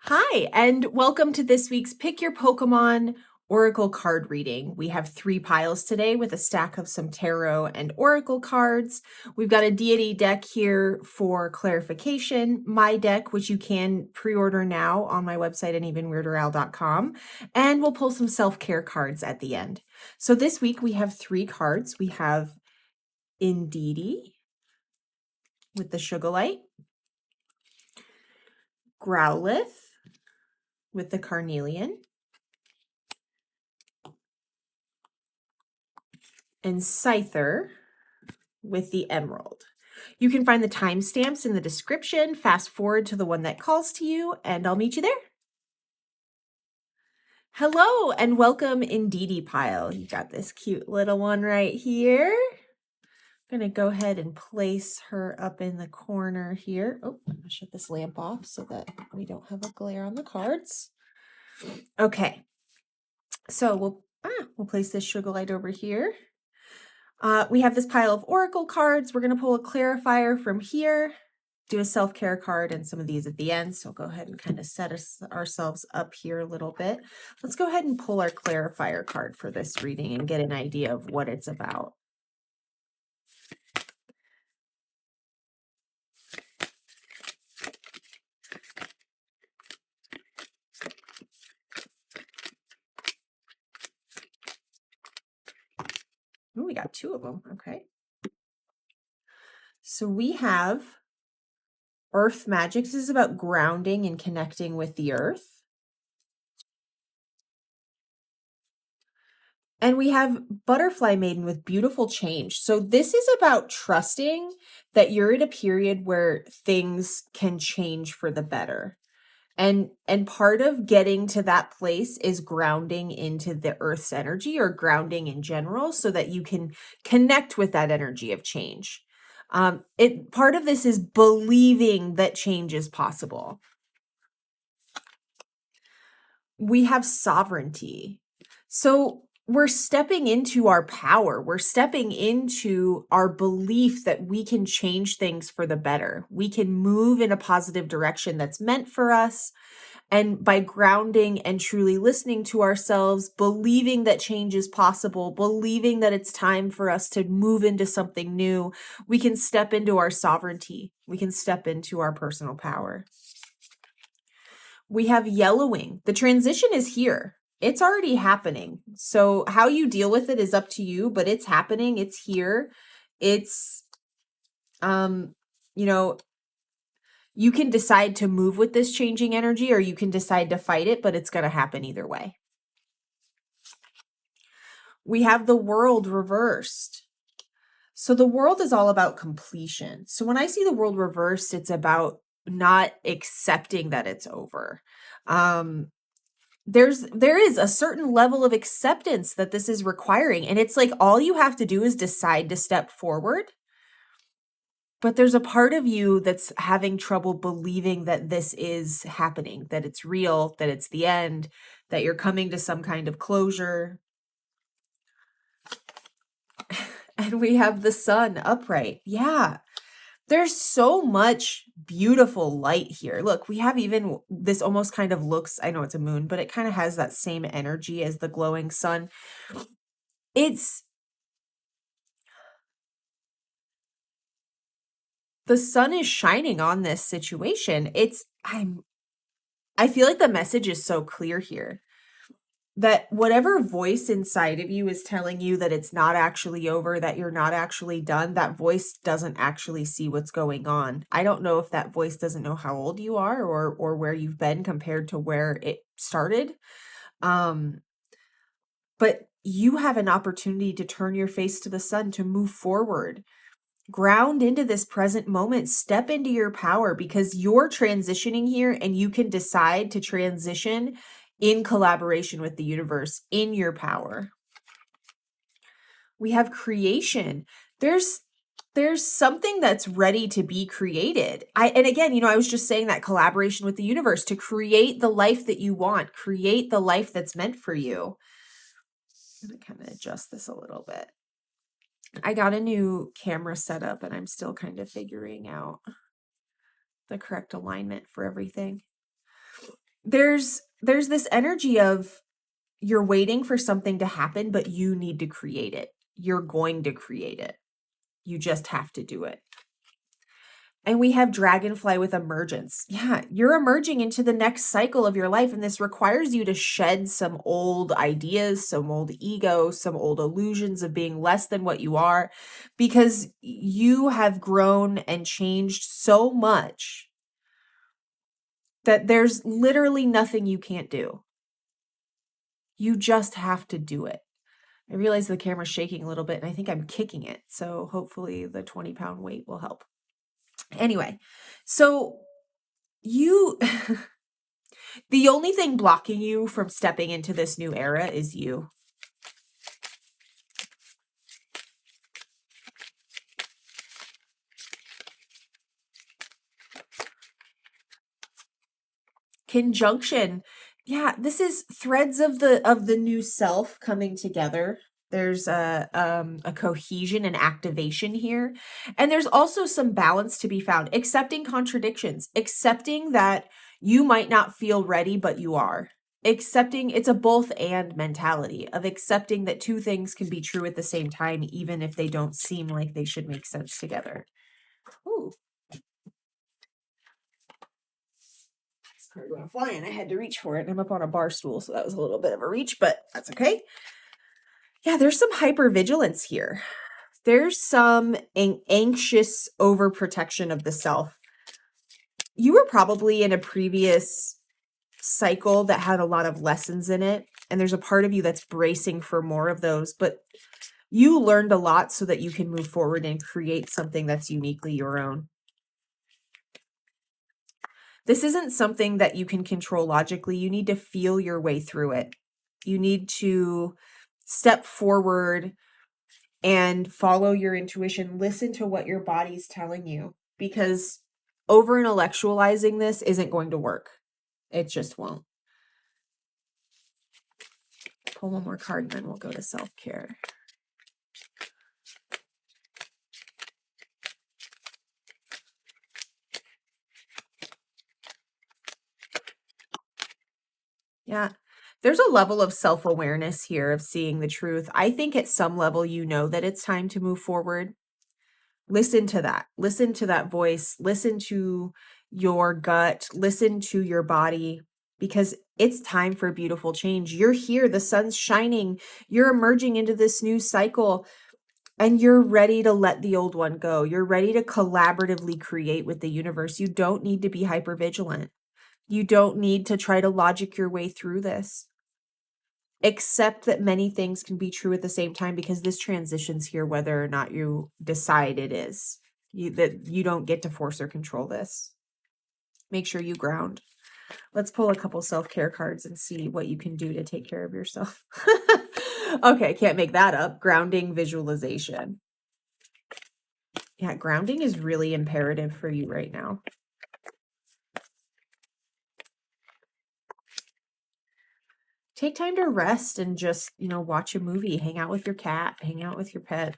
Hi, and welcome to this week's Pick Your Pokemon Oracle card reading. We have 3 piles today with a stack of some tarot and oracle cards. We've got a deity deck here for clarification, my deck, which you can pre-order now on my website and evenweirderowl.com, and we'll pull some self-care cards at the end. So this week we have 3 cards. We have Indeedee with the Sugarlight, Growlithe with the Carnelian, and Scyther with the Emerald. You can find the timestamps in the description. Fast forward to the one that calls to you, and I'll meet you there. Hello, and welcome Indeedee pile. You got this cute little one right here. I'm gonna go ahead and place her up in the corner here. Oh, I'm gonna shut this lamp off so that we don't have a glare on the cards. Okay, so we'll place this Sugarlight over here. We have this pile of oracle cards. We're going to pull a clarifier from here, do a self-care card, and some of these at the end. So go ahead and kind of set ourselves up here a little bit. Let's go ahead and pull our clarifier card for this reading and get an idea of what it's about. Oh, we got 2 of them. Okay. So we have Earth Magic. This is about grounding and connecting with the earth. And we have Butterfly Maiden with Beautiful Change. So this is about trusting that you're in a period where things can change for the better. And part of getting to that place is grounding into the earth's energy or grounding in general so that you can connect with that energy of change. Part of this is believing that change is possible. We have sovereignty. So we're stepping into our power. We're stepping into our belief that we can change things for the better. We can move in a positive direction that's meant for us. And by grounding and truly listening to ourselves, believing that change is possible, believing that it's time for us to move into something new, we can step into our sovereignty. We can step into our personal power. We have yellowing. The transition is here. It's already happening. So how you deal with it is up to you, but it's happening. It's here. It's, you can decide to move with this changing energy or you can decide to fight it, but it's going to happen either way. We have the world reversed. So the world is all about completion. So when I see the world reversed, it's about not accepting that it's over. There is a certain level of acceptance that this is requiring. And it's like all you have to do is decide to step forward. But there's a part of you that's having trouble believing that this is happening, that it's real, that it's the end, that you're coming to some kind of closure. And we have the sun upright. Yeah. There's so much beautiful light here. Look, we have even this almost kind of looks, I know it's a moon, but it kind of has that same energy as the glowing sun. The sun is shining on this situation. I feel like the message is so clear here that whatever voice inside of you is telling you that it's not actually over, that you're not actually done, that voice doesn't actually see what's going on. I don't know if that voice doesn't know how old you are or where you've been compared to where it started. But you have an opportunity to turn your face to the sun, to move forward. Ground into this present moment, step into your power because you're transitioning here and you can decide to transition in collaboration with the universe in your power. We have creation. There's something that's ready to be created. And again, I was just saying that collaboration with the universe to create the life that you want, create the life that's meant for you. I'm going to kind of adjust this a little bit. I got a new camera set up and I'm still kind of figuring out the correct alignment for everything. there's this energy of you're waiting for something to happen, but you need to create it. You're going to create it. You just have to do it. And we have dragonfly with emergence. Yeah, you're emerging into the next cycle of your life. And this requires you to shed some old ideas, some old ego, some old illusions of being less than what you are, because you have grown and changed so much that there's literally nothing you can't do. You just have to do it. I realize the camera's shaking a little bit and I think I'm kicking it. So hopefully the 20-pound weight will help. Anyway, so you, the only thing blocking you from stepping into this new era is you. Conjunction. Yeah, this is threads of the new self coming together. There's a cohesion and activation here. And there's also some balance to be found. Accepting contradictions, accepting that you might not feel ready, but you are. Accepting it's a both and mentality of accepting that two things can be true at the same time, even if they don't seem like they should make sense together. Ooh. This card went flying. I had to reach for it. I'm up on a bar stool, so that was a little bit of a reach, but that's okay. Yeah, there's some hypervigilance here. There's some anxious overprotection of the self. You were probably in a previous cycle that had a lot of lessons in it, and there's a part of you that's bracing for more of those, but you learned a lot so that you can move forward and create something that's uniquely your own. This isn't something that you can control logically. You need to feel your way through it. You need to step forward and follow your intuition. Listen to what your body's telling you, because over intellectualizing this isn't going to work. It just won't. Pull one more card and then we'll go to self-care. Yeah. There's a level of self-awareness here of seeing the truth. I think at some level, you know that it's time to move forward. Listen to that. Listen to that voice. Listen to your gut. Listen to your body, because it's time for beautiful change. You're here. The sun's shining. You're emerging into this new cycle and you're ready to let the old one go. You're ready to collaboratively create with the universe. You don't need to be hypervigilant. You don't need to try to logic your way through this. Accept that many things can be true at the same time, because this transitions here whether or not you decide it is. That you don't get to force or control this. Make sure you ground. Let's pull a couple self-care cards and see what you can do to take care of yourself. Okay, can't make that up. Grounding visualization. Yeah, grounding is really imperative for you right now. Take time to rest and just, watch a movie, hang out with your cat, hang out with your pet.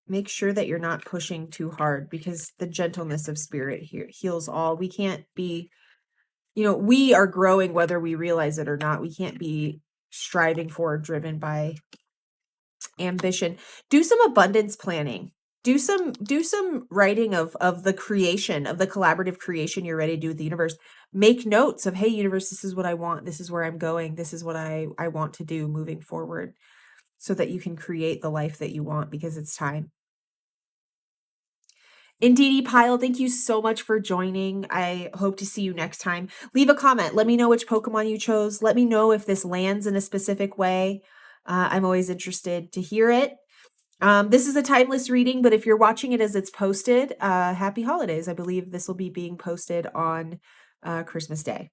Make sure that you're not pushing too hard, because the gentleness of spirit here heals all. We can't be, we are growing whether we realize it or not. We can't be striving for or driven by ambition. Do some abundance planning. Do some writing of the creation, of the collaborative creation you're ready to do with the universe. Make notes of, hey, universe, this is what I want. This is where I'm going. This is what I want to do moving forward, so that you can create the life that you want, because it's time. Indeedee Pile, thank you so much for joining. I hope to see you next time. Leave a comment. Let me know which Pokemon you chose. Let me know if this lands in a specific way. I'm always interested to hear it. This is a timeless reading, but if you're watching it as it's posted, happy holidays. I believe this will be being posted on Christmas Day.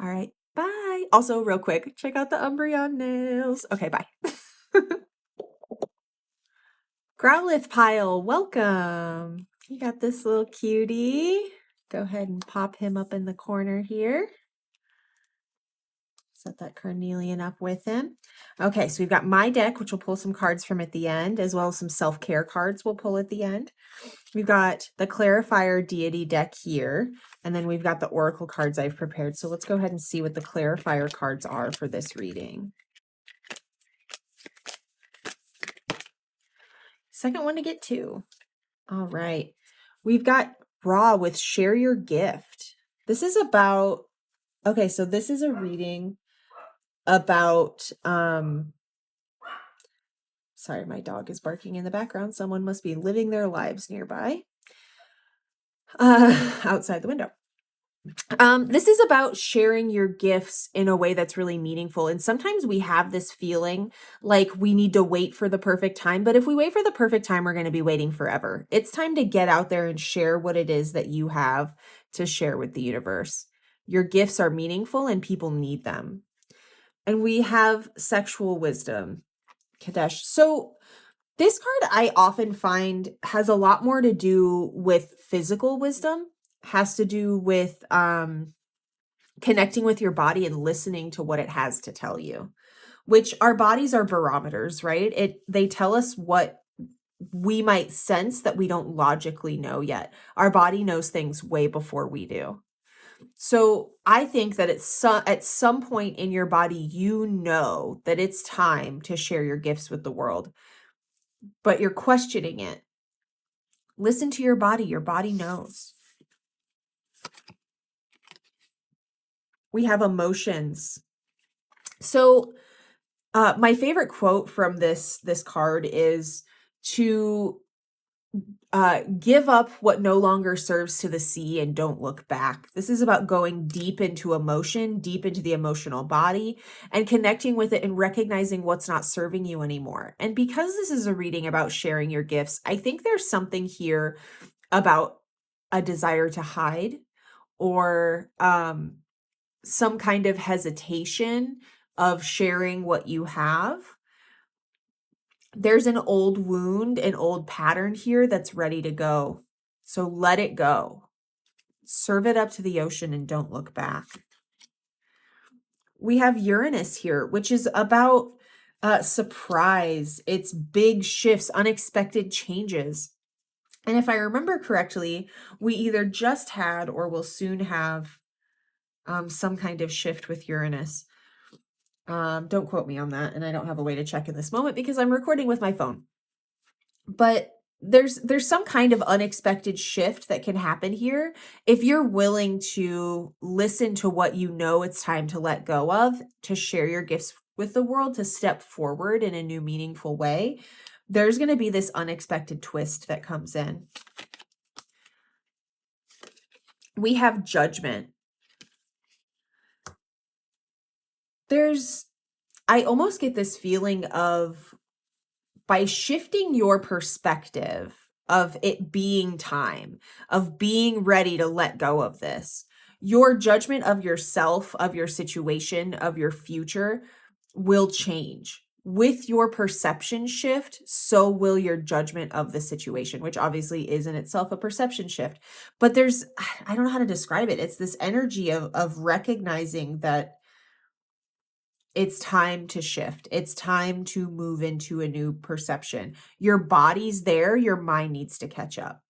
All right, bye. Also, real quick, check out the Umbreon nails. Okay, bye. Growlithe Pile, welcome. You got this little cutie. Go ahead and pop him up in the corner here. Set that carnelian up with him. Okay, so we've got my deck, which we'll pull some cards from at the end, as well as some self-care cards we'll pull at the end. We've got the Clarifier Deity deck here, and then we've got the Oracle cards I've prepared. So let's go ahead and see what the Clarifier cards are for this reading. Second one to get to. All right. We've got Raw with Share Your Gift. This is about, okay, so this is a reading about, sorry, my dog is barking in the background. Someone must be living their lives nearby, outside the window. This is about sharing your gifts in a way that's really meaningful. And sometimes we have this feeling like we need to wait for the perfect time. But if we wait for the perfect time, we're going to be waiting forever. It's time to get out there and share what it is that you have to share with the universe. Your gifts are meaningful and people need them. And we have sexual wisdom, Kadesh. So this card I often find has a lot more to do with physical wisdom, has to do with connecting with your body and listening to what it has to tell you, which our bodies are barometers, right? They tell us what we might sense that we don't logically know yet. Our body knows things way before we do. So I think that at some point in your body, you know that it's time to share your gifts with the world, but you're questioning it. Listen to your body. Your body knows. We have emotions. So my favorite quote from this card is to give up what no longer serves to the sea and don't look back. This is about going deep into emotion, deep into the emotional body, and connecting with it and recognizing what's not serving you anymore. And because this is a reading about sharing your gifts, I think there's something here about a desire to hide or some kind of hesitation of sharing what you have. There's an old wound, an old pattern here that's ready to go. So let it go. Serve it up to the ocean and don't look back. We have Uranus here, which is about surprise. It's big shifts, unexpected changes. And if I remember correctly, we either just had or will soon have some kind of shift with Uranus. Don't quote me on that. And I don't have a way to check in this moment because I'm recording with my phone. But there's some kind of unexpected shift that can happen here. If you're willing to listen to what you know it's time to let go of, to share your gifts with the world, to step forward in a new meaningful way, there's going to be this unexpected twist that comes in. We have Judgment. I almost get this feeling of, by shifting your perspective of it being time, of being ready to let go of this, your judgment of yourself, of your situation, of your future will change. With your perception shift, so will your judgment of the situation, which obviously is in itself a perception shift. But I don't know how to describe it. It's this energy of recognizing that it's time to shift. It's time to move into a new perception. Your body's there. Your mind needs to catch up.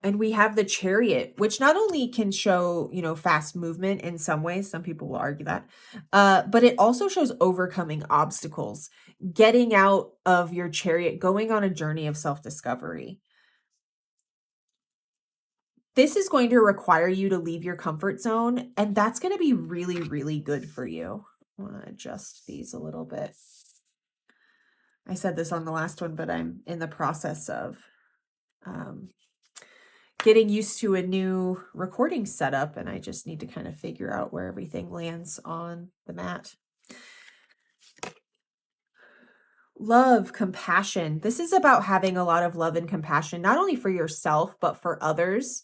And we have the Chariot, which not only can show, fast movement in some ways, some people will argue that, but it also shows overcoming obstacles, getting out of your chariot, going on a journey of self-discovery. This is going to require you to leave your comfort zone, and that's going to be really, really good for you. I want to adjust these a little bit. I said this on the last one, but I'm in the process of getting used to a new recording setup, and I just need to kind of figure out where everything lands on the mat. Love, compassion. This is about having a lot of love and compassion, not only for yourself, but for others.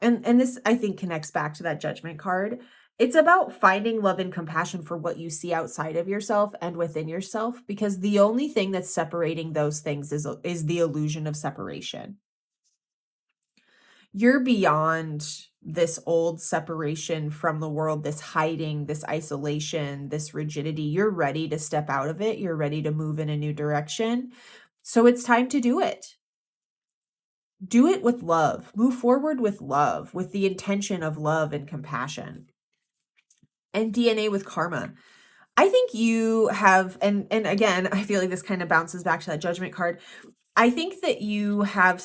And this, I think, connects back to that Judgment card. It's about finding love and compassion for what you see outside of yourself and within yourself, because the only thing that's separating those things is the illusion of separation. You're beyond this old separation from the world, this hiding, this isolation, this rigidity. You're ready to step out of it. You're ready to move in a new direction. So it's time to do it. Do it with love. Move forward with love, with the intention of love and compassion. And DNA with karma. I think you have, and again, I feel like this kind of bounces back to that judgment card. I think that you have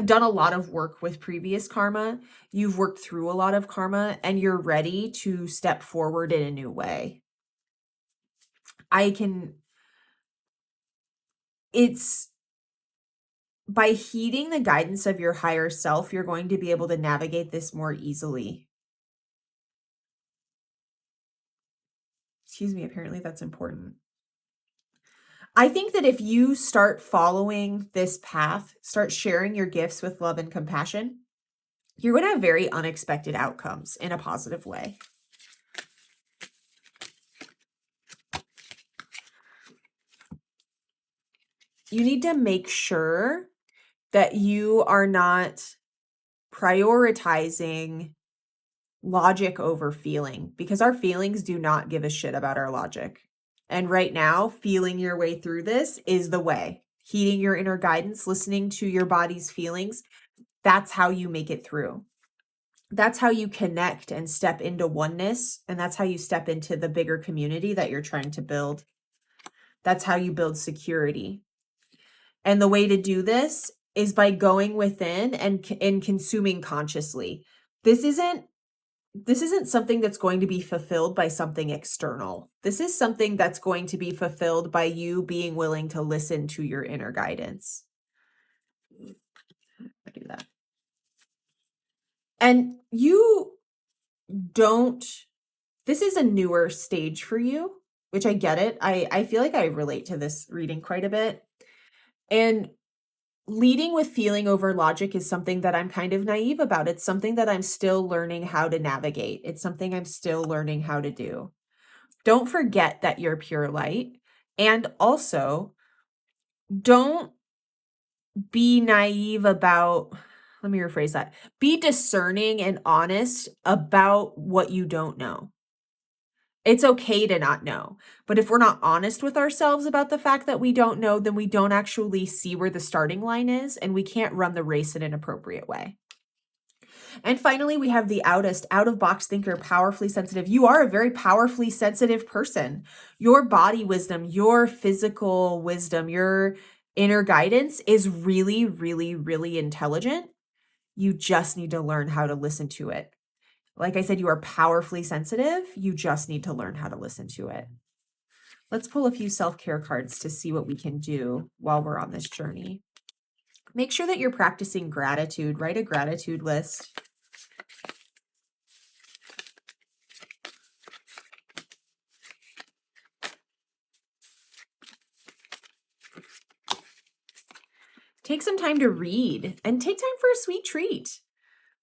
done a lot of work with previous karma. You've worked through a lot of karma and you're ready to step forward in a new way. It's by heeding the guidance of your higher self, you're going to be able to navigate this more easily. Excuse me, apparently that's important. I think that if you start following this path, start sharing your gifts with love and compassion, you're going to have very unexpected outcomes in a positive way. You need to make sure that you are not prioritizing logic over feeling, because our feelings do not give a shit about our logic. And right now, feeling your way through this is the way. Heeding your inner guidance, listening to your body's feelings, that's how you make it through. That's how you connect and step into oneness. And that's how you step into the bigger community that you're trying to build. That's how you build security. And the way to do this is by going within and consuming consciously. This isn't something that's going to be fulfilled by something external. This is something that's going to be fulfilled by you being willing to listen to your inner guidance. I do that. And this is a newer stage for you, which I get it. I feel like I relate to this reading quite a bit. And leading with feeling over logic is something that I'm kind of naive about. It's something that I'm still learning how to navigate. It's something I'm still learning how to do. Don't forget that you're pure light. And also, don't be naive about, let me rephrase that. Be discerning and honest about what you don't know. It's okay to not know. But if we're not honest with ourselves about the fact that we don't know, then we don't actually see where the starting line is, and we can't run the race in an appropriate way. And finally, we have the out-of-box thinker, powerfully sensitive. You are a very powerfully sensitive person. Your body wisdom, your physical wisdom, your inner guidance is really, really, really intelligent. You just need to learn how to listen to it. Like I said, you are powerfully sensitive. You just need to learn how to listen to it. Let's pull a few self-care cards to see what we can do while we're on this journey. Make sure that you're practicing gratitude. Write a gratitude list. Take some time to read and take time for a sweet treat.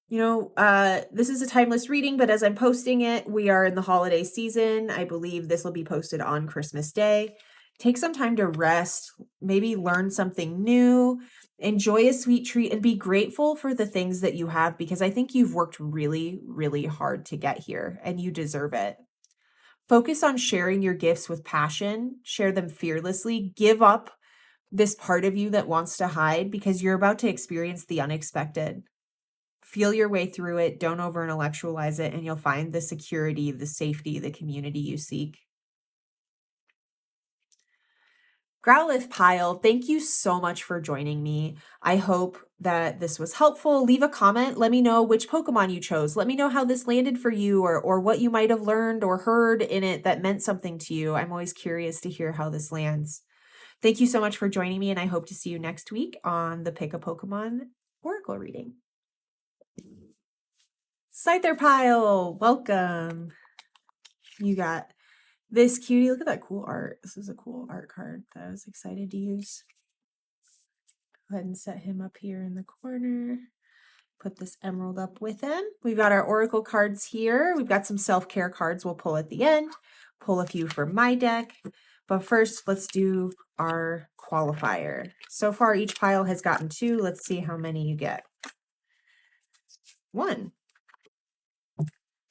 You know, this is a timeless reading, but as I'm posting it, we are in the holiday season. I believe this will be posted on Christmas Day. Take some time to rest, maybe learn something new, enjoy a sweet treat, and be grateful for the things that you have, because I think you've worked really, really hard to get here and you deserve it. Focus on sharing your gifts with passion, share them fearlessly, give up this part of you that wants to hide, because you're about to experience the unexpected. Feel your way through it. Don't over-intellectualize it, and you'll find the security, the safety, the community you seek. Growlithe pile, thank you so much for joining me. I hope that this was helpful. Leave a comment. Let me know which Pokemon you chose. Let me know how this landed for you, or what you might have learned or heard in it that meant something to you. I'm always curious to hear how this lands. Thank you so much for joining me, and I hope to see you next week on the Pick a Pokemon Oracle reading. Scyther pile, welcome. You got this cutie. Look at that cool art. This is a cool art card that I was excited to use. Go ahead and set him up here in the corner. Put this emerald up with him. We've got our oracle cards here. We've got some self-care cards we'll pull at the end. Pull a few from my deck. But first, let's do our qualifier. So far, each pile has gotten 2. Let's see how many you get. one.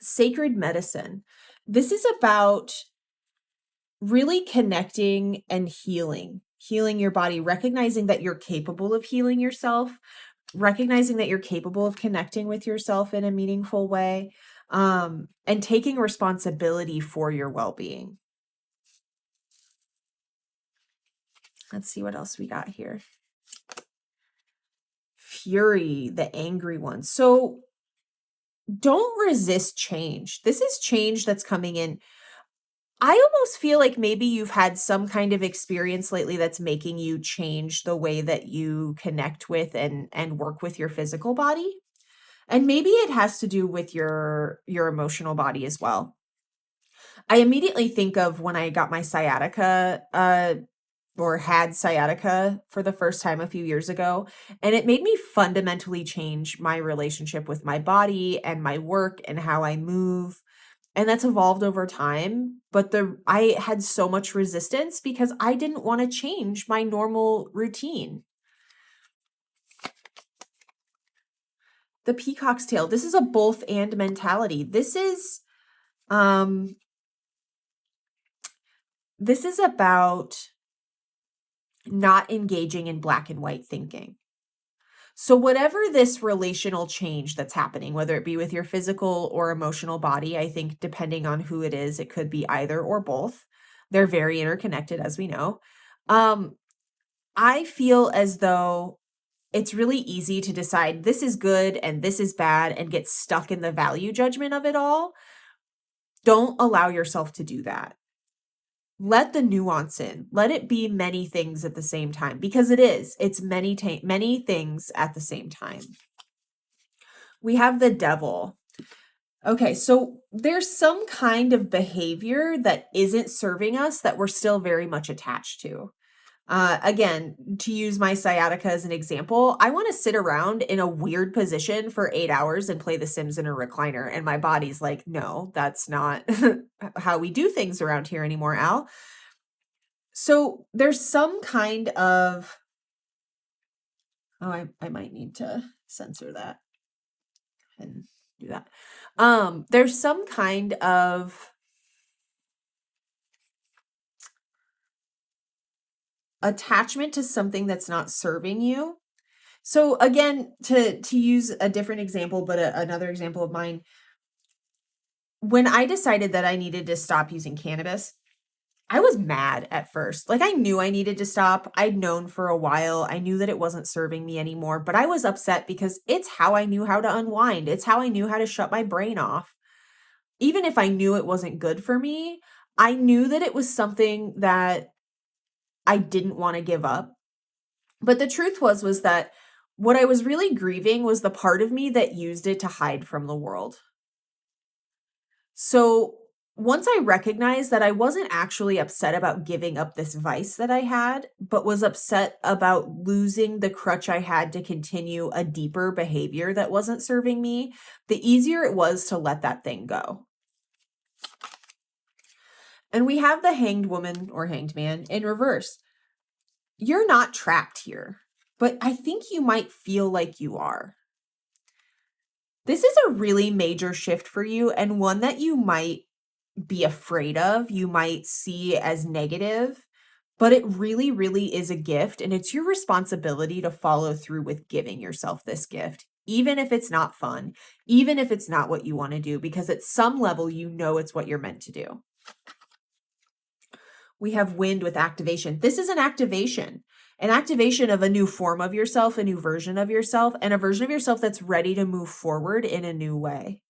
Sacred medicine. This is about really connecting and healing your body, recognizing that you're capable of healing yourself, recognizing that you're capable of connecting with yourself in a meaningful way, and taking responsibility for your well-being. Let's see what else we got here. Fury, the angry one. So don't resist change. This is change that's coming in. I almost feel like maybe you've had some kind of experience lately that's making you change the way that you connect with and work with your physical body. And maybe it has to do with your emotional body as well. I immediately think of when I got my sciatica, or had sciatica for the first time a few years ago, and it made me fundamentally change my relationship with my body and my work and how I move. And that's evolved over time, but I had so much resistance because I didn't want to change my normal routine. The peacock's tail. This is a both and mentality. This is about not engaging in black and white thinking. So whatever this relational change that's happening, whether it be with your physical or emotional body, I think depending on who it is, it could be either or both. They're very interconnected, as we know. I feel as though it's really easy to decide this is good and this is bad and get stuck in the value judgment of it all. Don't allow yourself to do that. Let the nuance in. Let it be many things at the same time, because it is. It's many things at the same time. We have the devil. Okay, so there's some kind of behavior that isn't serving us that we're still very much attached to. Again, to use my sciatica as an example, I want to sit around in a weird position for 8 hours and play The Sims in a recliner. And my body's like, no, that's not how we do things around here anymore, Al. So there's some kind of, I might need to censor that and do that. There's some kind of attachment to something that's not serving you. So again, to use a different example, but another example of mine, when I decided that I needed to stop using cannabis, I was mad at first. Like, I knew I needed to stop. I'd known for a while. I knew that it wasn't serving me anymore, but I was upset because it's how I knew how to unwind. It's how I knew how to shut my brain off. Even if I knew it wasn't good for me, I knew that it was something that I didn't want to give up. But the truth was that what I was really grieving was the part of me that used it to hide from the world. So once I recognized that I wasn't actually upset about giving up this vice that I had, but was upset about losing the crutch I had to continue a deeper behavior that wasn't serving me, the easier it was to let that thing go. And we have the hanged woman or hanged man in reverse. You're not trapped here, but I think you might feel like you are. This is a really major shift for you, and one that you might be afraid of, you might see as negative, but it really, really is a gift, and it's your responsibility to follow through with giving yourself this gift, even if it's not fun, even if it's not what you want to do, because at some level, you know it's what you're meant to do. We have wind with activation. This is an activation of a new form of yourself, a new version of yourself, and a version of yourself that's ready to move forward in a new way.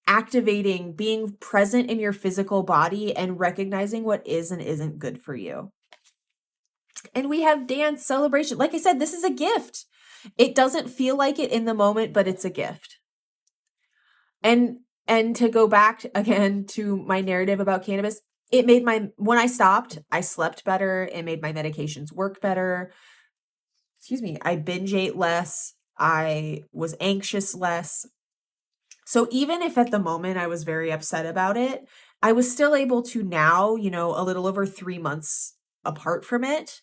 Activating, being present in your physical body and recognizing what is and isn't good for you. And we have dance, celebration. Like I said, this is a gift. It doesn't feel like it in the moment, but it's a gift. And to go back again to my narrative about cannabis, when I stopped, I slept better. It made my medications work better. I binge ate less. I was anxious less. So even if at the moment I was very upset about it, I was still able to now, a little over 3 months apart from it,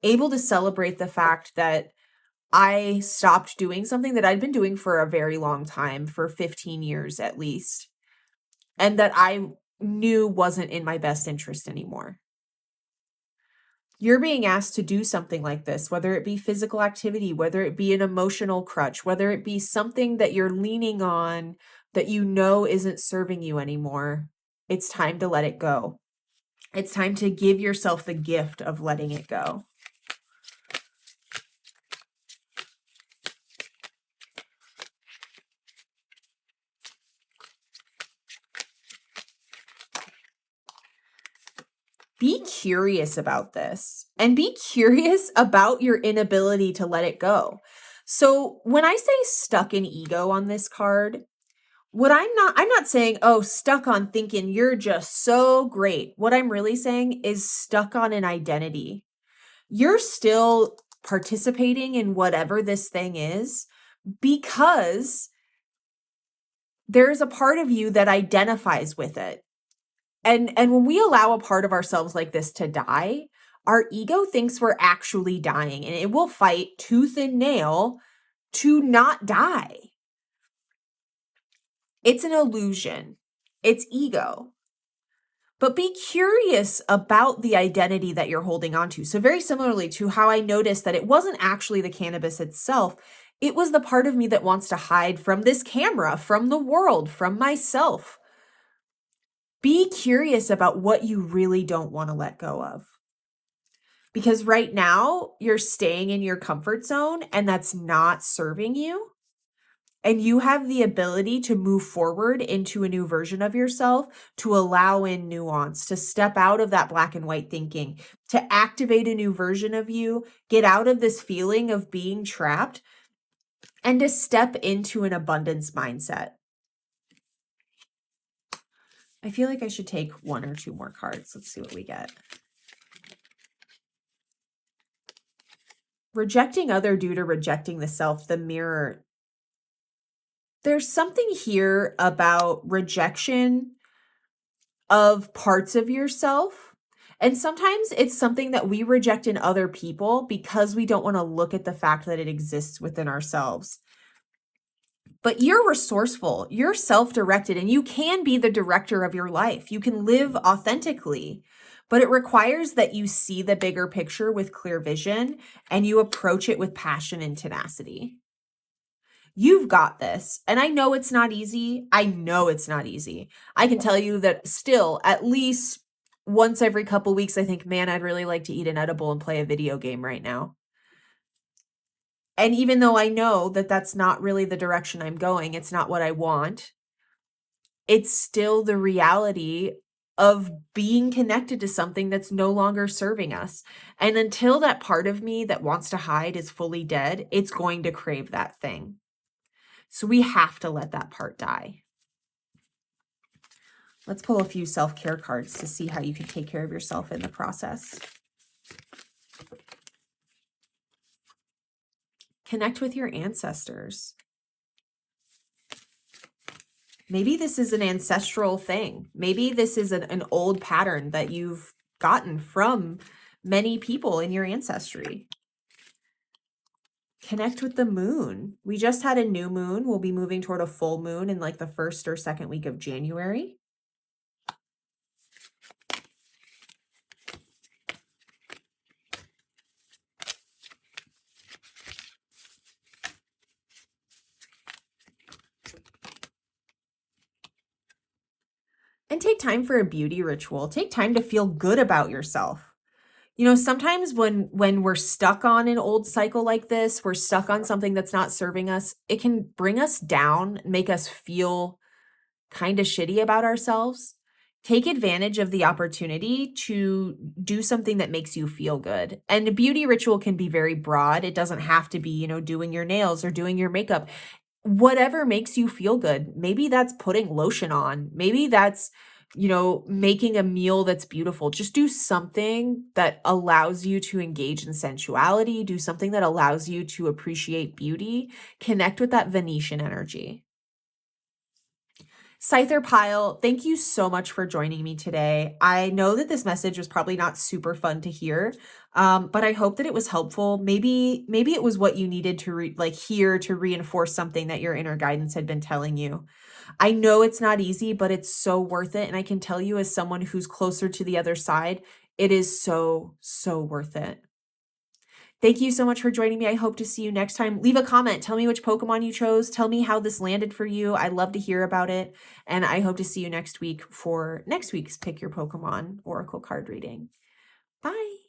able to celebrate the fact that I stopped doing something that I'd been doing for a very long time, for 15 years at least, and that I knew wasn't in my best interest anymore. You're being asked to do something like this, whether it be physical activity, whether it be an emotional crutch, whether it be something that you're leaning on that you know isn't serving you anymore. It's time to let it go. It's time to give yourself the gift of letting it go. Be curious about this and be curious about your inability to let it go. So when I say stuck in ego on this card, I'm not saying, oh, stuck on thinking you're just so great. What I'm really saying is stuck on an identity. You're still participating in whatever this thing is because there's a part of you that identifies with it. And when we allow a part of ourselves like this to die, our ego thinks we're actually dying, and it will fight tooth and nail to not die. It's an illusion. It's ego. But be curious about the identity that you're holding on to. So very similarly to how I noticed that it wasn't actually the cannabis itself, it was the part of me that wants to hide from this camera, from the world, from myself. Be curious about what you really don't want to let go of. Because right now, you're staying in your comfort zone and that's not serving you. And you have the ability to move forward into a new version of yourself, to allow in nuance, to step out of that black and white thinking, to activate a new version of you, get out of this feeling of being trapped, and to step into an abundance mindset. I feel like I should take one or two more cards. Let's see what we get. Rejecting other due to rejecting the self, the mirror. There's something here about rejection of parts of yourself. And sometimes it's something that we reject in other people because we don't want to look at the fact that it exists within ourselves. But you're resourceful, you're self-directed, and you can be the director of your life. You can live authentically, but it requires that you see the bigger picture with clear vision and you approach it with passion and tenacity. You've got this. And I know it's not easy. I can tell you that still, at least once every couple weeks, I think, man, I'd really like to eat an edible and play a video game right now. And even though I know that that's not really the direction I'm going, it's not what I want, it's still the reality of being connected to something that's no longer serving us. And until that part of me that wants to hide is fully dead, it's going to crave that thing. So we have to let that part die. Let's pull a few self-care cards to see how you can take care of yourself in the process. Connect with your ancestors. Maybe this is an ancestral thing. Maybe this is an old pattern that you've gotten from many people in your ancestry. Connect with the moon. We just had a new moon. We'll be moving toward a full moon in like the first or second week of January. And take time for a beauty ritual. Take time to feel good about yourself. You know, sometimes when we're stuck on an old cycle like this, we're stuck on something that's not serving us, it can bring us down, make us feel kind of shitty about ourselves. Take advantage of the opportunity to do something that makes you feel good. And a beauty ritual can be very broad. It doesn't have to be, doing your nails or doing your makeup. Whatever makes you feel good. Maybe that's putting lotion on. Maybe that's making a meal that's beautiful. Just do something that allows you to engage in sensuality, do something that allows you to appreciate beauty, connect with that Venetian energy. Scyther Pile, thank you so much for joining me today. I know that this message was probably not super fun to hear, but I hope that it was helpful. Maybe it was what you needed to hear to reinforce something that your inner guidance had been telling you. I know it's not easy, but it's so worth it. And I can tell you, as someone who's closer to the other side, it is so, so worth it. Thank you so much for joining me. I hope to see you next time. Leave a comment. Tell me which Pokemon you chose. Tell me how this landed for you. I love to hear about it. And I hope to see you next week for next week's Pick Your Pokemon Oracle card reading. Bye.